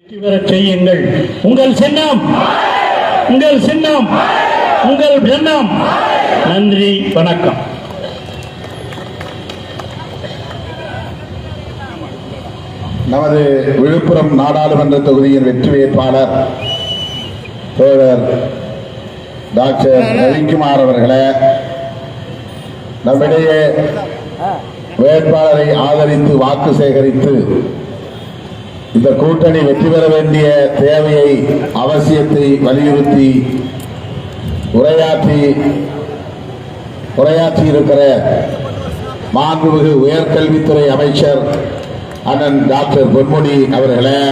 வெற்றி பெறச் செய்யுங்கள். உங்கள் சின்னம், உங்கள் சின்னம், உங்கள் சின்னம். நன்றி, வணக்கம். நமது விழுப்புரம் நாடாளுமன்ற தொகுதியின் வெற்றி வேட்பாளர் தோழர் டாக்டர் ரவிக்குமார் அவர்களே, நம்மிடையே வேட்பாளரை ஆதரித்து வாக்கு சேகரித்து இந்த கூட்டணி வெற்றி பெற வேண்டிய தேவையை, அவசியத்தை வலியுறுத்தி உரையாற்றி இருக்கிற மாண்புமிகு உயர்கல்வித்துறை அமைச்சர் அண்ணன் டாக்டர் பொன்முடி அவர்களே,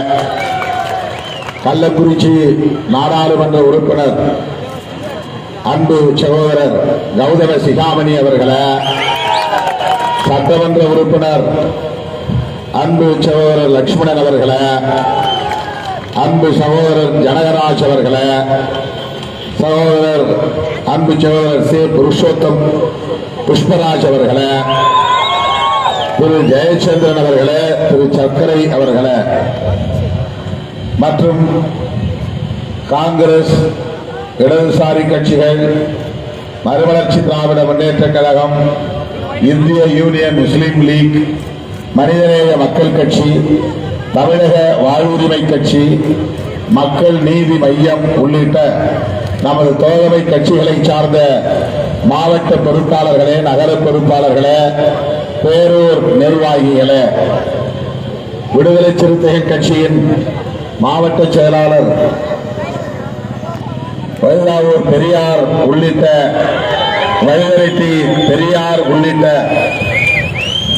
கள்ளக்குறிச்சி நாடாளுமன்ற உறுப்பினர் அன்பு சகோதரர் கௌதம சிகாமணி அவர்களே, சட்டமன்ற உறுப்பினர் அன்பு சகோதரர் லட்சுமணன் அவர்களே, அன்பு சகோதரர் ஜனகராஜ் அவர்களே, சகோதரர் அன்பு சகோதரர் சி புருஷோத்தம் புஷ்பராஜ் அவர்களே, திரு ஜெயச்சந்திரன் அவர்களே, திரு சர்க்கரை அவர்களே, மற்றும் காங்கிரஸ், இடதுசாரி கட்சிகள், மறுமலர்ச்சி திராவிட முன்னேற்ற கழகம், இந்திய யூனியன் முஸ்லீம் லீக், மனிதநேய மக்கள் கட்சி, தமிழக வாழ்வுரிமை கட்சி, மக்கள் நீதி மையம் உள்ளிட்ட நமது தோழமை கட்சிகளை சார்ந்த மாவட்ட பொறுப்பாளர்களே, நகர பொறுப்பாளர்களே, பேரூர் நிர்வாகிகளே, விடுதலை சிறுத்தைகள் கட்சியின் மாவட்ட செயலாளர் வயதாவூர் பெரியார் உள்ளிட்ட வயதரைட்டி பெரியார் உள்ளிட்ட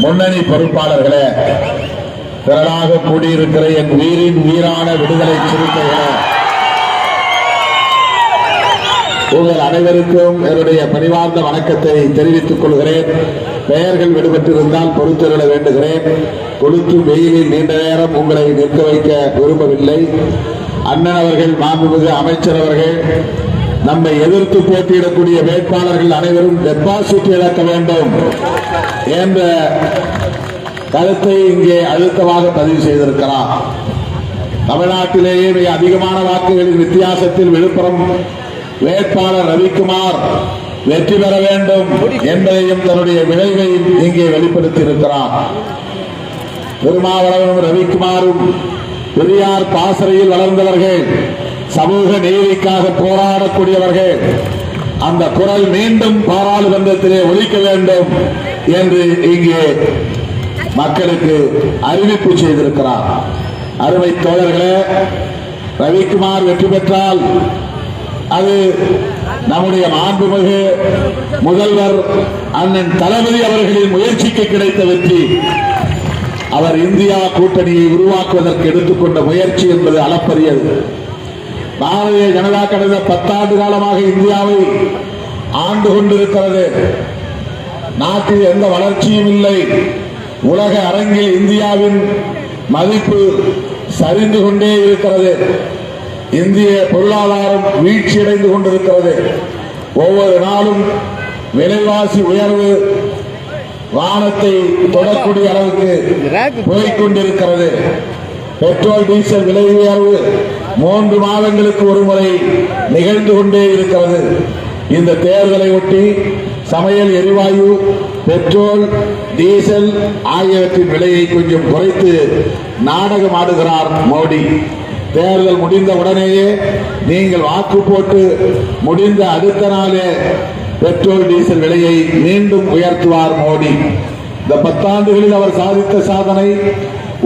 முன்னணி பொறுப்பாளர்களே, திரளாக கூடியிருக்கிற என் உயிரின் உயிரான விடுதலை சிறுத்தைகளே, உங்கள் அனைவருக்கும் என்னுடைய பணிவார்ந்த வணக்கத்தை தெரிவித்துக் கொள்கிறேன். பெயர்கள் விடுபட்டிருந்தால் பொறுத்துவிட வேண்டுகிறேன். கொளுத்து வெயிலில் நீண்ட நேரம் உங்களை நிற்க வைக்க விரும்பவில்லை. அண்ணன் அவர்கள், மாண்புமிகு அமைச்சர் அவர்கள், நம்மை எதிர்த்து போட்டியிடக்கூடிய வேட்பாளர்கள் அனைவரும் டெபாசிட் இழக்க வேண்டும் என்ற கருத்தை இங்கே அழுத்தமாக பதிவு செய்திருக்கிறார். தமிழ்நாட்டிலேயே மிக அதிகமான வாக்குகளின் வித்தியாசத்தில் விழுப்புரம் வேட்பாளர் ரவிக்குமார் வெற்றி பெற வேண்டும் என்பதையும் தன்னுடைய விளைவை இங்கே வெளிப்படுத்தி இருக்கிறார். திருமாவளவனும் ரவிக்குமாரும் பெரியார் பாசறையில் வளர்ந்தவர்கள், சமூக நீதிக்காக போராடக்கூடியவர்கள். அந்த குரல் மீண்டும் பாராளுமன்றத்திலே ஒலிக்க வேண்டும் என்று இங்கே மக்களுக்கு அறிவிப்பு செய்திருக்கிறார். அருமை தோழர்களே, ரவிக்குமார் வெற்றி பெற்றால் அது நம்முடைய மாண்புமிகு முதல்வர் அண்ணன் தளபதி அவர்களின் முயற்சிக்கு கிடைத்த வெற்றி. அவர் இந்தியா கூட்டணியை உருவாக்குவதற்கு எடுத்துக்கொண்ட முயற்சி என்பது அளப்பரியது. பாரதிய ஜனதா கடந்த 10 ஆண்டு காலமாக இந்தியாவை ஆண்டு கொண்டிருக்கிறது. நாட்டில் எந்த வளர்ச்சியும் இல்லை. உலக அரங்கில் இந்தியாவின் மதிப்பு சரிந்து கொண்டே இருக்கிறது. இந்திய பொருளாதாரம் வீழ்ச்சியடைந்து கொண்டிருக்கிறது. ஒவ்வொரு நாளும் விலைவாசி உயர்வு வானத்தை தொடக்கூடிய அளவுக்கு போய்கொண்டிருக்கிறது. பெட்ரோல் டீசல் விலை உயர்வு 3 மாதங்களுக்கு ஒரு முறை நிகழ்ந்து கொண்டே இருக்கிறது. இந்த தேர்தலை ஒட்டி சமையல் எரிவாயு, பெட்ரோல், டீசல் ஆகியவற்றின் விலையை கொஞ்சம் குறைத்து நாடகம் ஆடுகிறார் மோடி. தேர்தல் முடிந்த உடனேயே, நீங்கள் வாக்கு போட்டு முடிந்த அடுத்த நாளே பெட்ரோல் டீசல் விலையை மீண்டும் உயர்த்துவார் மோடி. இந்த 10 ஆண்டுகளில் அவர் சாதித்த சாதனை,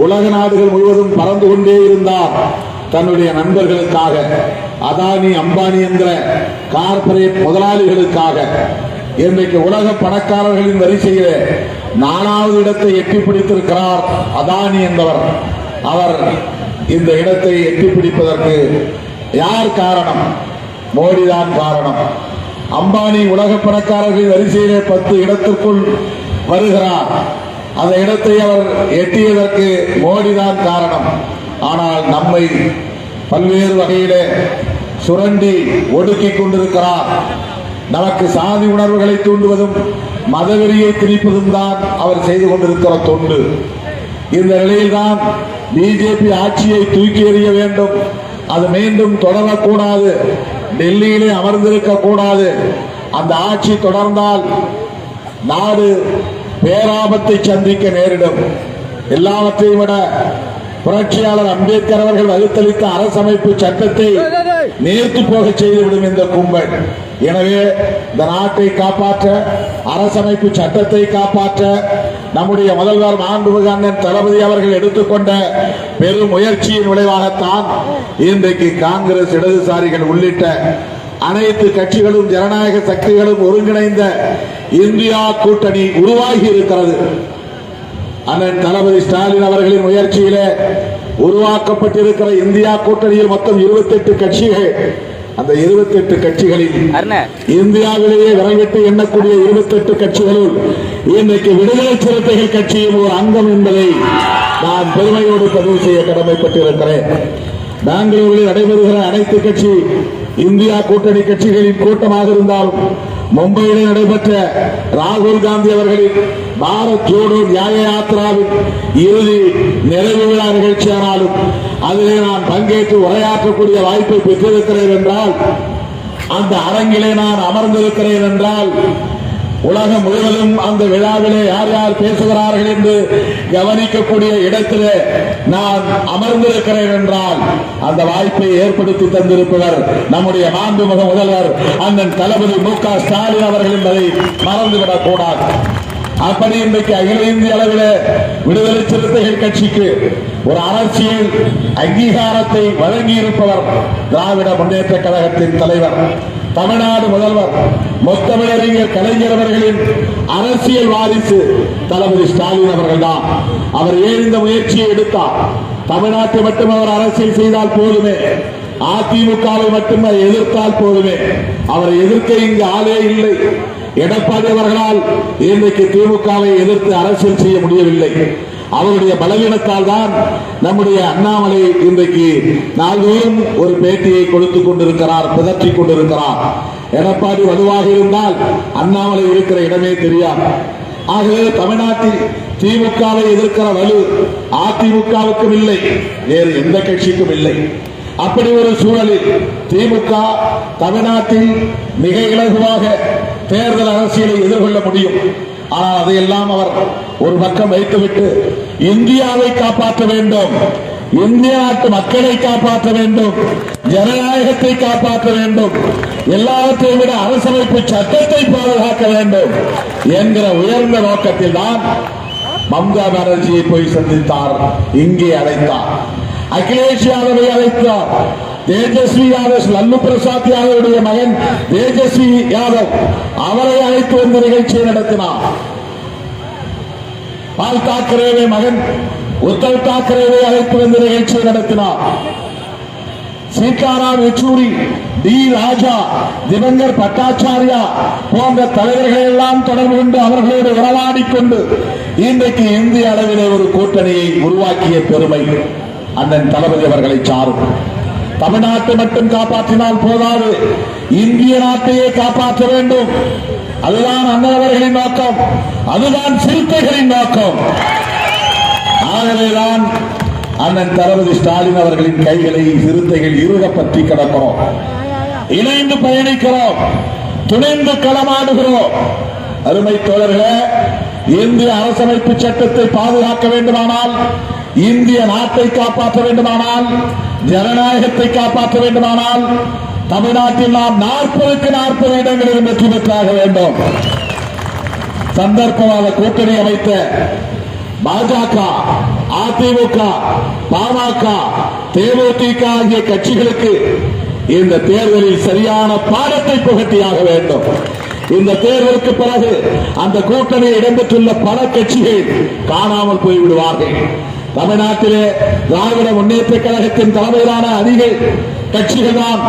உலக நாடுகள் முழுவதும் பறந்து கொண்டே இருந்தார் தன்னுடைய நண்பர்களுக்காக, அதானி அம்பானி என்ற கார்ப்பரேட் முதலாளிகளுக்காக. இன்றைக்கு உலக பணக்காரர்களின் வரிசையில் 4வது இடத்தை எட்டி பிடித்திருக்கிறார் அதானி என்பவர். அவர் இந்த இடத்தை எட்டி பிடிப்பதற்கு யார் காரணம்? மோடிதான் காரணம். அம்பானி உலக பணக்காரர்களின் வரிசையிலே 10 இடத்திற்குள் வருகிறார். அந்த இடத்தை அவர் எட்டியதற்கு மோடிதான் காரணம். ஆனால் நம்மை பல்வேறு வகையிலே சுரண்டி ஒடுக்கிக் கொண்டிருக்கிறார். நமக்கு சாதி உணர்வுகளை தூண்டுவதும் மதவெறியை திணிப்பதும் தான் அவர் செய்து கொண்டிருக்கிற தொண்டு. இந்த நிலையில்தான் பிஜேபி ஆட்சியை தூக்கி எறிய வேண்டும். அது மீண்டும் தொடரக்கூடாது. டெல்லியிலே அமர்ந்திருக்க கூடாது. அந்த ஆட்சி தொடர்ந்தால் நாடு பேராபத்தை சந்திக்க நேரிடும். எல்லாவற்றையும் விட புரட்சியாளர் அம்பேத்கர் அவர்கள் வகுத்தளித்த அரசமைப்பு சட்டத்தை நேர்த்து போக செய்துவிடும் இந்த கும்பல். எனவே இந்த நாட்டை காப்பாற்ற, அரசமைப்பு சட்டத்தை காப்பாற்ற நம்முடைய முதல்வர் மாண்புமிகு அண்ணன் தளபதி அவர்கள் எடுத்துக்கொண்ட பெரும் முயற்சியின் விளைவாகத்தான் இன்றைக்கு காங்கிரஸ், இடதுசாரிகள் உள்ளிட்ட அனைத்து கட்சிகளும் ஜனநாயக சக்திகளும் ஒருங்கிணைந்த இந்தியா கூட்டணி உருவாகி இருக்கிறது. அண்ணன் தளபதி ஸ்டாலின் அவர்களின் முயற்சியிலே உருவாக்கப்பட்டிருக்கிற இந்தியா கூட்டணியில் மொத்தம் 28 கட்சிகள். அந்த 28 கட்சிகளில் இந்தியாவிலேயே விரல் விட்டு எண்ணக்கூடிய 28 கட்சிகளுள் இன்றைக்கு விடுதலை சிறுத்தைகள் கட்சியும் ஒரு அங்கம் என்பதை நான் பெருமையோடு பதிவு செய்ய கடமைப்பட்டிருக்கிறேன். பெங்களூரில் நடைபெறுகிற அனைத்து கட்சி இந்தியா கூட்டணி கட்சிகளின் கூட்டமாக இருந்தாலும், மும்பையில் நடைபெற்ற ராகுல் காந்தி அவர்களின் பாரத் ஜோடோ நியாய யாத்திராவின் இறுதி நிறைவு விழா நிகழ்ச்சியானாலும் அதிலே நான் பங்கேற்று உரையாற்றக்கூடிய வாய்ப்பை பெற்றிருக்கிறேன் என்றால், அந்த அரங்கிலே நான் அமர்ந்திருக்கிறேன் என்றால், உலகம் முழுவதும் அந்த விழாவிலே யார் யார் பேசுகிறார்கள் என்று கவனிக்கக்கூடிய இடத்திலே நான் அமர்ந்திருக்கிறேன் என்றால், அந்த வாய்ப்பை ஏற்படுத்தி தந்திருப்பவர் நம்முடைய மாண்புமிகு முதல்வர் அண்ணன் தளபதி மு.க. ஸ்டாலின் அவர்கள் என்பதை மறந்துவிடக் கூடாது. அப்படி இன்றைக்கு அகில இந்திய அளவில் விடுதலை சிறுத்தைகள் கட்சிக்கு ஒரு அரசியல் அங்கீகாரத்தை வழங்கியிருப்பவர் திராவிட முன்னேற்ற கழகத்தின் தலைவர், தமிழ்நாடு முதல்வர், முத்தமிழறிஞர் கலைஞர் அவர்களின் அரசியல் வாரிசு தளபதி ஸ்டாலின் அவர்கள் தான். அவர் ஏன் இந்த முயற்சியை எடுத்தார்? தமிழ்நாட்டை மட்டும் அவர் அரசியல் செய்தால் போதுமே, அதிமுகவை மட்டும் எதிர்த்தால் போதுமே. அவரை எதிர்க்க இங்கு ஆளே இல்லை. எடப்பாடி அவர்களால் இன்றைக்கு திமுகவை எதிர்த்து அரசியல் செய்ய முடியவில்லை. அவருடைய பலவீனத்தால் தான் நம்முடைய அண்ணாமலை இன்றைக்கு நாள்தோறும் ஒரு பேட்டியை கொடுத்துக் கொண்டிருக்கிறார், பிதற்றிக் கொண்டிருக்கிறார். எடப்பாடி வலுவாக இருந்தால் அண்ணாமலை இருக்கிற இடமே தெரியாது. ஆகவே தமிழ்நாட்டில் திமுகவை எதிர்க்கிற வலு அதிமுகவுக்கும் இல்லை, வேறு எந்த கட்சிக்கும் இல்லை. அப்படி ஒரு சூழலில் திமுக தமிழ்நாட்டில் மிக இலகுவாக தேர்தல் அரசியலை எதிர்கொள்ள முடியும். ஆனால் அதையெல்லாம் அவர் ஒரு பக்கம் வைத்துவிட்டு இந்தியாவை காப்பாற்ற வேண்டும், இந்திய நாட்டு மக்களை காப்பாற்ற வேண்டும், ஜனநாயகத்தை காப்பாற்ற வேண்டும், எல்லாவற்றையும் விட அரசமைப்பு சட்டத்தை பாதுகாக்க வேண்டும் என்கிற உயர்ந்த நோக்கத்தில் தான் மம்தா பானர்ஜியை போய் சந்தித்தார், இங்கே அழைத்தார். அகிலேஷ் யாதவை அழைத்தார். தேஜஸ்வி யாதவ், லல்லு பிரசாத் யாதவுடைய மகன் தேஜஸ்வி யாதவ் அவரை அழைத்து வந்த நிகழ்ச்சியை நடத்தினார். பால் தாக்கரேவை மகன் உத்தவ் தாக்கரேவை அழைத்து வந்த நிகழ்ச்சியை நடத்தினார். சீதாராம் யெச்சூரி, டி ராஜா, திவங்கர் பட்டாச்சாரியா போன்ற தலைவர்களை எல்லாம் தொடர்பு கொண்டு அவர்களோடு உறவாடிக் கொண்டு இன்றைக்கு இந்திய அளவிலே ஒரு கூட்டணியை உருவாக்கிய பெருமை அண்ணன் தளபதி அவர்களை சாரும். தமிழ்நாட்டை மட்டும் காப்பாற்றினால் போதாது, இந்திய நாட்டையே காப்பாற்ற வேண்டும். அதுதான் அண்ணன் அவர்களின் நோக்கம், அதுதான் சிறுத்தைகளின் நோக்கம். ஆகவேதான் அண்ணன் தளபதி ஸ்டாலின் அவர்களின் கைகளை சிறுத்தைகள் இறுக பற்றி கிடக்கிறோம், இணைந்து பயணிக்கிறோம், துணைந்து களமாடுகிறோம். அருமை தோழர்களே, இந்திய அரசமைப்பு சட்டத்தை பாதுகாக்க வேண்டுமானால், இந்திய நாட்டை காப்பாற்ற வேண்டுமானால், ஜனநாயகத்தை காப்பாற்ற வேண்டுமானால், தமிழ்நாட்டில் நாம் 40க்கு 40 இடங்களில் வெற்றி பெற்றாக வேண்டும். சந்தர்ப்பவாத கூட்டணி அமைத்த பாஜக, அதிமுக, பாமக, தேமுதிக ஆகிய கட்சிகளுக்கு இந்த தேர்தலில் சரியான பாடத்தை புகட்டியாக வேண்டும். இந்த தேர்தலுக்கு பிறகு அந்த கூட்டணியில் இடம்பெற்றுள்ள பல கட்சிகள் காணாமல் போய்விடுவார்கள். தமிழ்நாட்டிலே திராவிட முன்னேற்ற கழகத்தின் தலைமையிலான அதிக கட்சிகள் தான்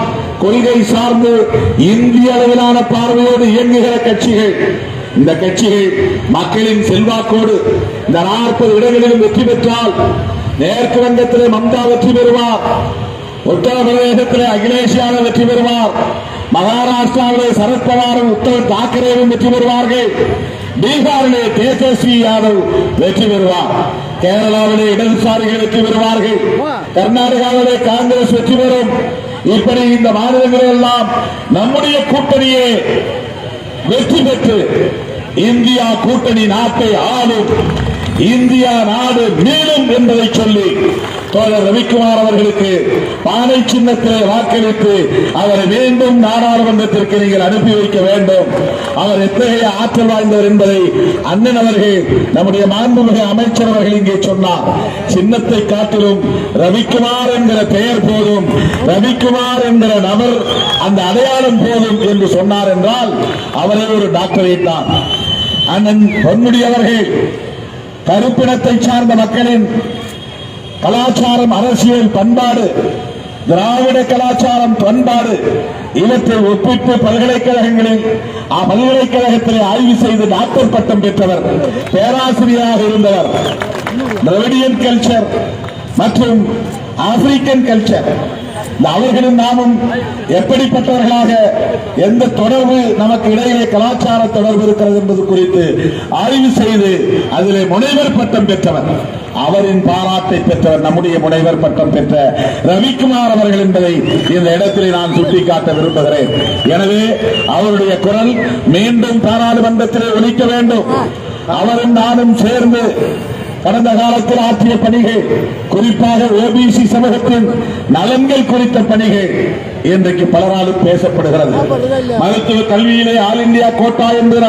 கொள்கை சார்ந்து இந்திய அளவிலான பார்வையோடு இயங்குகிற கட்சிகள். இந்த கட்சிகள் மக்களின் செல்வாக்கோடு இந்த 40 இடங்களிலும் வெற்றி பெற்றால், மேற்கு வங்கத்திலே மம்தா வெற்றி பெறுவார், உத்தரப்பிரதேசத்திலே அகிலேஷ் யாதவ் வெற்றி பெறுவார், மகாராஷ்டிராவிலே சரத்பவாரும் உத்தவ் தாக்கரேவும் வெற்றி பெறுவார்கள், பீகாரிலே தேஜஸ்வி யாதவ் வெற்றி பெறுவார். கேரளாவிலே இடதுசாரிகள் வெற்றி பெறுவார்கள், கர்நாடகாவிலே காங்கிரஸ் வெற்றி பெறும். இப்படி இந்த மாநிலங்கள் எல்லாம் நம்முடைய கூட்டணியே வெற்றி பெற்று இந்தியா கூட்டணி நாட்டை ஆளும், இந்தியா நாடு மீளும் என்பதை சொல்லி தோழர் ரவிக்குமார் அவர்களுக்கு பானை சின்னத்திலே வாக்களித்து அவரை மீண்டும் நாடாளுமன்றத்திற்கு நீங்கள் அனுப்பி வைக்க வேண்டும். அவர் எத்தகைய ஆற்றல் வாய்ந்தவர் என்பதை அண்ணன் அவர்கள், நம்முடைய மாண்புமிகு அமைச்சர் அவர்கள் இங்கே சொன்னார். சின்னத்தை காட்டிலும் ரவிக்குமார் என்கிற பெயர் போதும், ரவிக்குமார் என்கிற நபர் அந்த அடையாளம் போதும் என்று சொன்னார் என்றால் அவரே ஒரு டாக்டரேட் தான். அண்ணன் பொன்முடி அவர்கள் கருப்பினத்தை சார்ந்த மக்களின் கலாச்சாரம், அரசியல், பண்பாடு, திராவிட கலாச்சாரம், பண்பாடு இவற்றை ஒப்பிட்டு பல்கலைக்கழகத்திலே ஆய்வு செய்து டாக்டர் பட்டம் பெற்றவர், பேராசிரியராக இருந்தவர். திராவிடியன் கல்ச்சர் மற்றும் ஆப்பிரிக்கன் கல்ச்சர், அவர்களும் நாமும் எப்படிப்பட்டவர்களாக, எந்த தொடர்பு நமக்கு இடையிலே கலாச்சார தொடர்பு இருக்கிறது என்பது குறித்து ஆய்வு செய்து அதிலே முனைவர் பட்டம் பெற்றவர், அவரின் பாராட்டை பெற்றவர் நம்முடைய முனைவர் பட்டம் பெற்ற ரவிக்குமார் அவர்கள் என்பதை இந்த இடத்திலே நான் சுட்டிக்காட்ட விரும்புகிறேன். எனவே அவருடைய குரல் மீண்டும் பாராளுமன்றத்திலே ஒலிக்க வேண்டும். அவரும் நானும் சேர்ந்து கடந்த காலத்தில் ஆற்றிய பணிகள், குறிப்பாக ஓபிசி சமூகத்தின் நலன்கள் குறித்த பணிகள் இன்றைக்கு பலராலும் பேசப்படுகிறது. மருத்துவ கல்வியிலே ஆல் இந்தியா கோட்டா என்கிற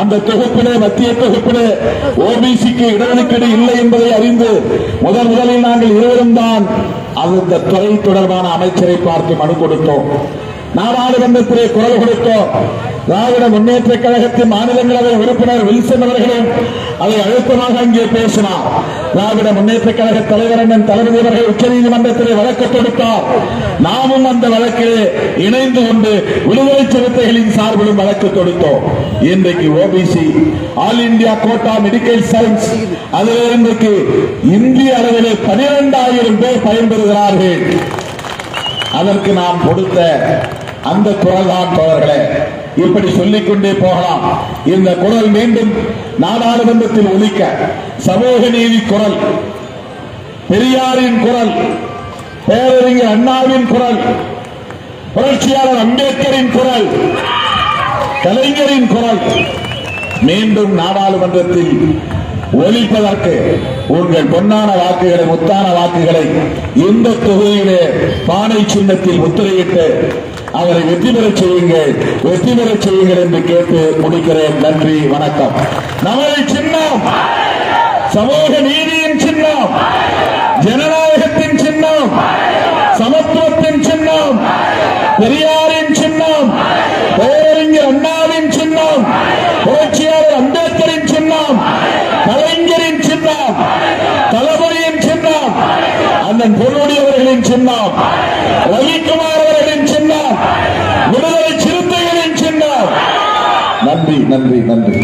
அந்த தொகுப்பிலே, மத்திய தொகுப்பிலே ஓபிசிக்கு இடஒதுக்கீடு இல்லை என்பதை அறிந்து முதலில் நாங்கள் இருவரும் தான் அந்த துறை தொடர்பான அமைச்சரை பார்த்து மனு கொடுத்தோம், நாடாளுமன்றத்திலே குரல் கொடுத்தோம். திராவிட முன்னேற்ற கழகத்தின் மாநிலங்களவை உறுப்பினர் வில்சன் அவர்களும் அதை அழுத்தமாக அங்கே பேசினார். திராவிட முன்னேற்ற கழக தலைவர் அண்ணன் தளபதி அவர்கள் உச்சநீதிமன்றத்திலே வழக்கு தொடுத்தார். நாமும் அந்த வழக்கிலே இணைந்து கொண்டு விடுதலை சிறுத்தைகளின் சார்பிலும் வழக்கு தொடுத்தோம். இன்றைக்கு OBC all India quota medical science அதில் இன்றைக்கு இந்திய அளவிலே 12,000 பேர் பயன்பெறுகிறார்கள். அதற்கு நாம் கொடுத்த அந்த குரல் தான் தோழர்களே. இப்படி சொல்லிக் கொண்டே போகலாம். இந்த குரல் மீண்டும் நாடாளுமன்றத்தில் ஒலிக்க, சமூக நீதி குரல், பெரியாரின் குரல், பேரறிஞர் அண்ணாவின் குரல், புரட்சியாளர் அம்பேத்கரின் குரல், கலைஞரின் குரல் மீண்டும் நாடாளுமன்றத்தில் ஒலிப்பதற்கு உங்கள் பொன்னான வாக்குகளை, முத்தான வாக்குகளை இந்த தொகுதியிலே பானை சின்னத்தில் முத்திரையிட்டு அவரை வெற்றி பெறச் செய்யுங்கள், வெற்றி பெறச் செய்யுங்கள் என்று கேட்டு முடிக்கிறேன். நன்றி, வணக்கம். நமது சின்னம் சமூக நீதியின் சின்னம், ஜனநாயகத்தின் சின்னம், சமத்துவத்தின் சின்னம், பெரியாரின் சின்னம், பேரறிஞர் அண்ணாவின் சின்னம், புரட்சியாளர் அம்பேத்கரின் சின்னம், கலைஞரின் சின்னம், தளபதியின் சின்னம், அண்ணன் பொன்முடி அவர்களின் சின்னம், ரவிக்குமார் அவர்களின் சின்னம், விடுதலை சிறுத்தைகளின் சின்னம். நன்றி, நன்றி, நன்றி.